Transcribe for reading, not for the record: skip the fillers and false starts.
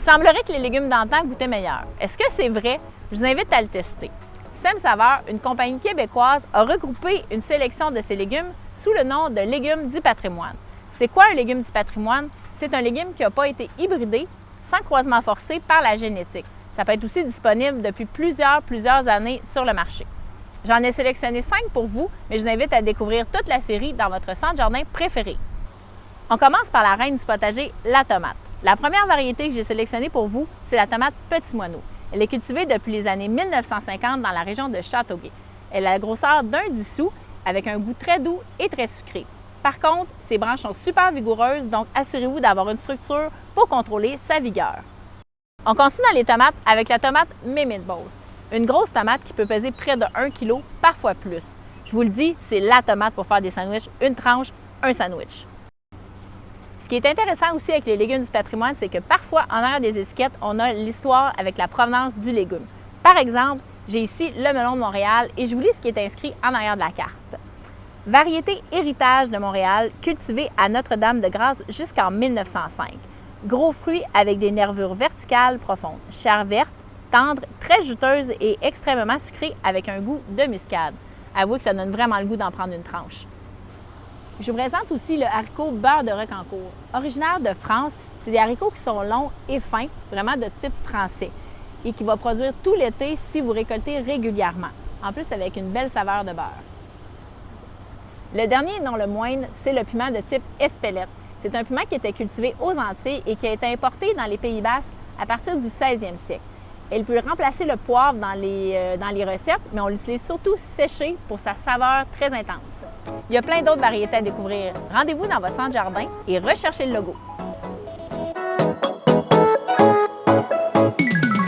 Semblerait que les légumes d'antan goûtaient meilleurs. Est-ce que c'est vrai? Je vous invite à le tester. Sem Saveur, une compagnie québécoise, a regroupé une sélection de ces légumes sous le nom de légumes du patrimoine. C'est quoi un légume du patrimoine? C'est un légume qui n'a pas été hybridé, sans croisement forcé par la génétique. Ça peut être aussi disponible depuis plusieurs années sur le marché. J'en ai sélectionné 5 pour vous, mais je vous invite à découvrir toute la série dans votre centre jardin préféré. On commence par la reine du potager, la tomate. La première variété que j'ai sélectionnée pour vous, c'est la tomate Petit Moineau. Elle est cultivée depuis les années 1950 dans la région de Châteauguay. Elle a la grosseur d'un 10 sous, avec un goût très doux et très sucré. Par contre, ses branches sont super vigoureuses, donc assurez-vous d'avoir une structure pour contrôler sa vigueur. On continue dans les tomates avec la tomate Mémé-de-Beauce. Une grosse tomate qui peut peser près de 1 kg, parfois plus. Je vous le dis, c'est la tomate pour faire des sandwichs, une tranche, un sandwich. Ce qui est intéressant aussi avec les légumes du patrimoine, c'est que parfois, en arrière des étiquettes, on a l'histoire avec la provenance du légume. Par exemple, j'ai ici le melon de Montréal et je vous lis ce qui est inscrit en arrière de la carte. Variété héritage de Montréal, cultivée à Notre-Dame-de-Grâce jusqu'en 1905. Gros fruits avec des nervures verticales profondes, chair verte, tendre, très juteuse et extrêmement sucrée avec un goût de muscade. Avouez que ça donne vraiment le goût d'en prendre une tranche. Je vous présente aussi le haricot beurre de Rocancourt. Originaire de France, c'est des haricots qui sont longs et fins, vraiment de type français, et qui va produire tout l'été si vous récoltez régulièrement, en plus avec une belle saveur de beurre. Le dernier et non le moindre, c'est le piment de type Espelette. C'est un piment qui était cultivé aux Antilles et qui a été importé dans les Pays Basques à partir du 16e siècle. Il peut remplacer le poivre dans les recettes, mais on l'utilise surtout séché pour sa saveur très intense. Il y a plein d'autres variétés à découvrir. Rendez-vous dans votre centre jardin et recherchez le logo.